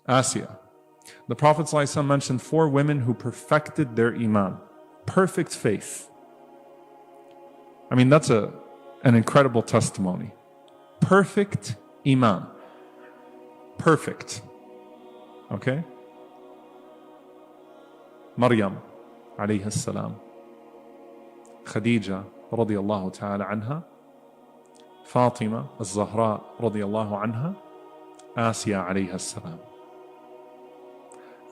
Asiyah. The Prophet ﷺ mentioned 4 women who perfected their iman. Perfect faith. I mean, that's an incredible testimony. Perfect iman. Perfect. Okay? Maryam, alayhi salam. Khadija, radiyallahu ta'ala anha. Fatima, al-Zahra, radiyallahu anha. Asiyah, alayhi salam.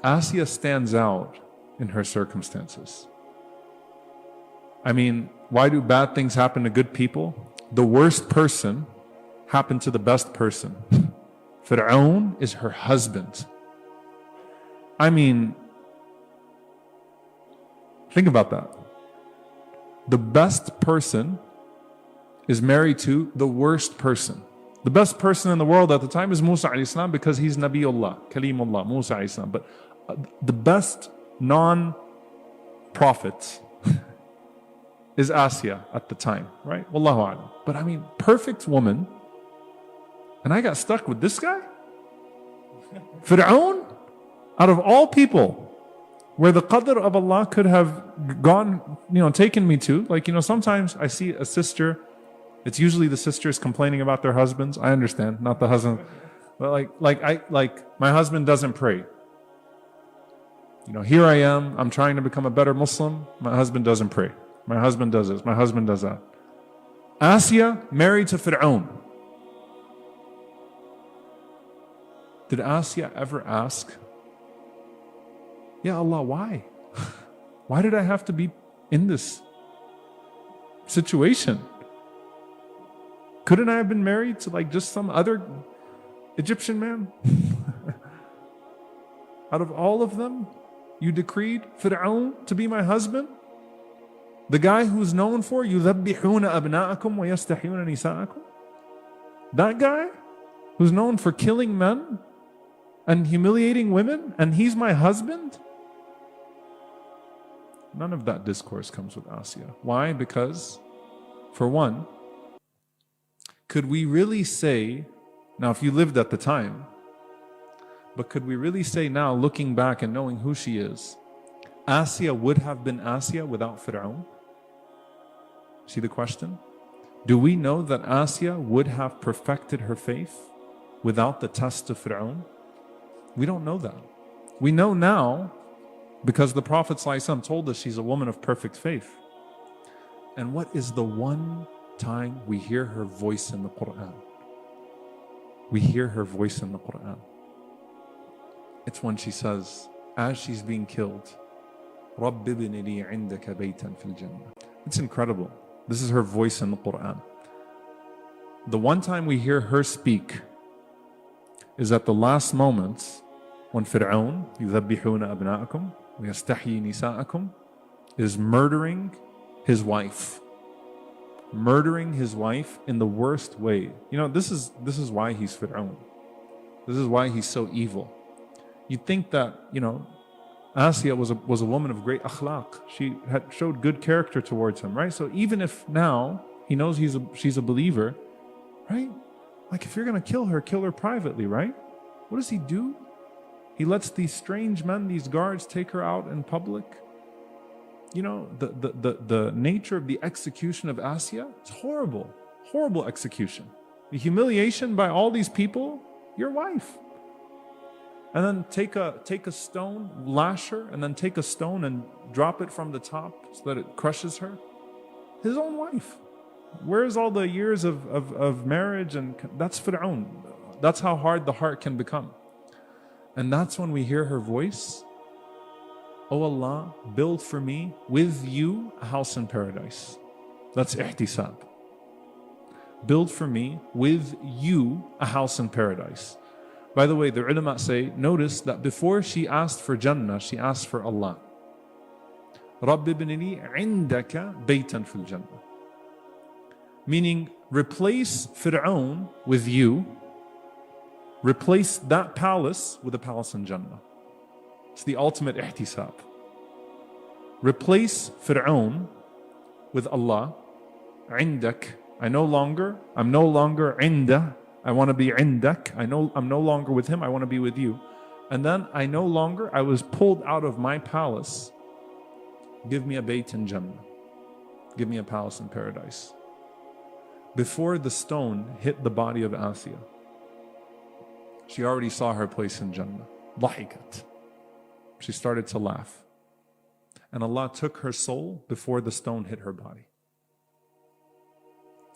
Asiyah stands out in her circumstances. I mean, why do bad things happen to good people? The worst person happened to the best person. Fir'aun is her husband. I mean, think about that. The best person is married to the worst person. The best person in the world at the time is Musa alayhi salam because he's Nabiullah, Kalimullah, Musa alayhi salam. But the best non-prophet is Asiyah at the time, right? Wallahu a'lam. But I mean, perfect woman, and I got stuck with this guy? Fir'aun? Out of all people, where the qadr of Allah could have gone, taken me to. Like, sometimes I see a sister, it's usually the sisters complaining about their husbands. I understand, not the husband. But my husband doesn't pray. Here I am, I'm trying to become a better Muslim. My husband doesn't pray. My husband does this, my husband does that. Asiyah married to Fir'aun. Did Asiyah ever ask, Ya Allah, why? Why did I have to be in this situation? Couldn't I have been married to just some other Egyptian man? Out of all of them, you decreed Fir'aun to be my husband? The guy who's known for يُذَبِّحُونَ أَبْنَاءَكُمْ وَيَسْتَحْيُونَ نِسَاءَكُم? That guy who's known for killing men and humiliating women, and he's my husband? None of that discourse comes with Asiyah. Why? Because, for one, could we really say, now if you lived at the time, but could we really say now, looking back and knowing who she is, Asiyah would have been Asiyah without Fir'aun? See the question? Do we know that Asiyah would have perfected her faith without the test of Fir'aun? We don't know that. We know now because the Prophet ﷺ told us she's a woman of perfect faith. And what is the one time we hear her voice in the Quran? We hear her voice in the Quran. It's when she says, as she's being killed, رَبِّ ابْنِ لِي عِنْدَكَ بَيْتًا فِي الْجَنَّةِ. It's incredible. This is her voice in the Quran. The one time we hear her speak is at the last moments when Fir'aun, يُذَبِّحُونَ أَبْنَاءَكُمْ وَيَسْتَحْيِي نِسَاءَكُمْ, is murdering his wife. Murdering his wife in the worst way. This is why he's Fir'aun. This is why he's so evil. You'd think that, Asiyah was a woman of great akhlaq. She had showed good character towards him, right? So even if now he knows she's a believer, right? Like if you're going to kill her privately, right? What does he do? He lets these strange men, these guards, take her out in public. The nature of the execution of Asiyah, it's horrible. Horrible execution. The humiliation by all these people, your wife. And then take a stone, lash her, and then take a stone and drop it from the top so that it crushes her. His own wife. Where's all the years of marriage? And that's Fir'aun. That's how hard the heart can become. And that's when we hear her voice. Oh Allah, build for me with you a house in paradise. That's ihtisab. Build for me with you a house in paradise. By the way, the ulama say, notice that before she asked for Jannah, she asked for Allah. رَبِّ ابْنِ لِي عِنْدَكَ بَيْتًا فِي الْجَنَّةِ. Meaning, replace Fir'aun with you. Replace that palace with a palace in Jannah. It's the ultimate ihtisab. Replace Fir'aun with Allah. عِنْدَك. I'm no longer عِنْدَ. I want to be عِنْدَك. I'm no longer with him. I want to be with you. And then I was pulled out of my palace. Give me a bayt in Jannah. Give me a palace in paradise. Before the stone hit the body of Asiya, she already saw her place in Jannah. ضحكت. She started to laugh. And Allah took her soul before the stone hit her body.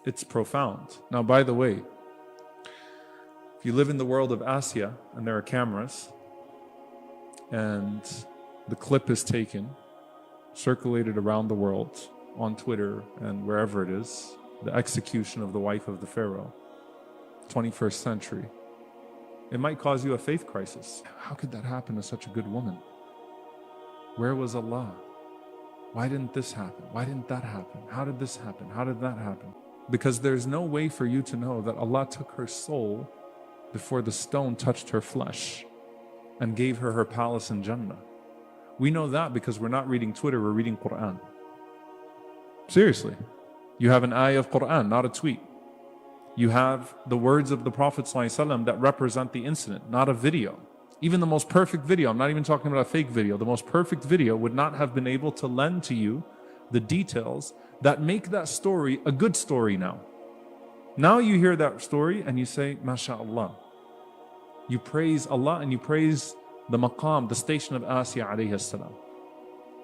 It's profound. Now, by the way, if you live in the world of Asiya and there are cameras and the clip is taken, circulated around the world on Twitter and wherever it is, the execution of the wife of the Pharaoh, 21st century, it might cause you a faith crisis. How could that happen to such a good woman? Where was Allah? Why didn't this happen? Why didn't that happen? How did this happen? How did that happen? Because there's no way for you to know that Allah took her soul before the stone touched her flesh and gave her her palace in Jannah. We know that because we're not reading Twitter, we're reading Quran. Seriously. You have an ayah of Quran, not a tweet. You have the words of the Prophet ﷺ that represent the incident, not a video. Even the most perfect video, I'm not even talking about a fake video, the most perfect video would not have been able to lend to you the details that make that story a good story now. Now you hear that story and you say, MashaAllah. You praise Allah and you praise the maqam, the station of Asiya alayhi salam.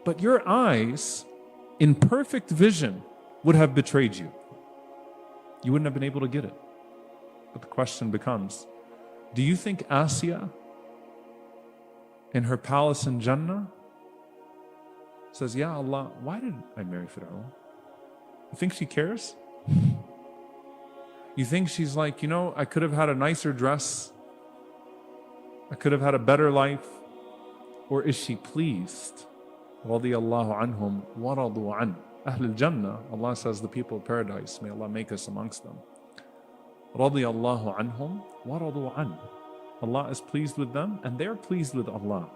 But your eyes, in perfect vision, would have betrayed you. You wouldn't have been able to get it. But the question becomes, do you think Asiya, in her palace in Jannah, says, Ya Allah, why did I marry Fir'aun? You think she cares? You think she's like, I could have had a nicer dress. I could have had a better life. Or is she pleased? Radiyallahu anhum wa radu an. Ahlul Jannah, Allah says, the people of paradise, may Allah make us amongst them. Radiyallahu anhum wa radu an. Allah is pleased with them and they're pleased with Allah.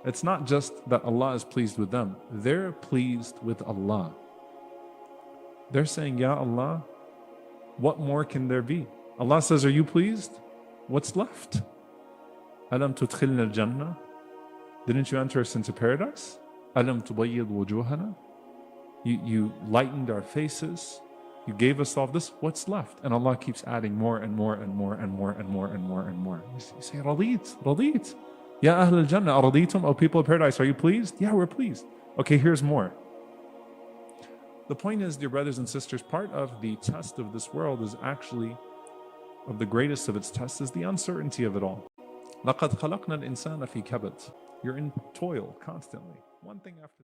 It's not just that Allah is pleased with them, they're pleased with Allah. They're saying, Ya Allah, what more can there be? Allah says, are you pleased? What's left? Alam tudkhilna al-jannah? Didn't you enter us into paradise? Alam tubayyid wujuhana? You lightened our faces. You gave us all this. What's left? And Allah keeps adding more and more and more and more and more and more and more. You say, Radit. Ya Ahl al-Jannah, araditum, O people of paradise, are you pleased? Yeah, we're pleased. Okay, here's more. The point is, dear brothers and sisters, part of the test of this world is actually, of the greatest of its tests, is the uncertainty of it all. لَقَدْ خَلَقْنَا الْإِنسَانَ فِي كَبَدٍ. You're in toil constantly. One thing after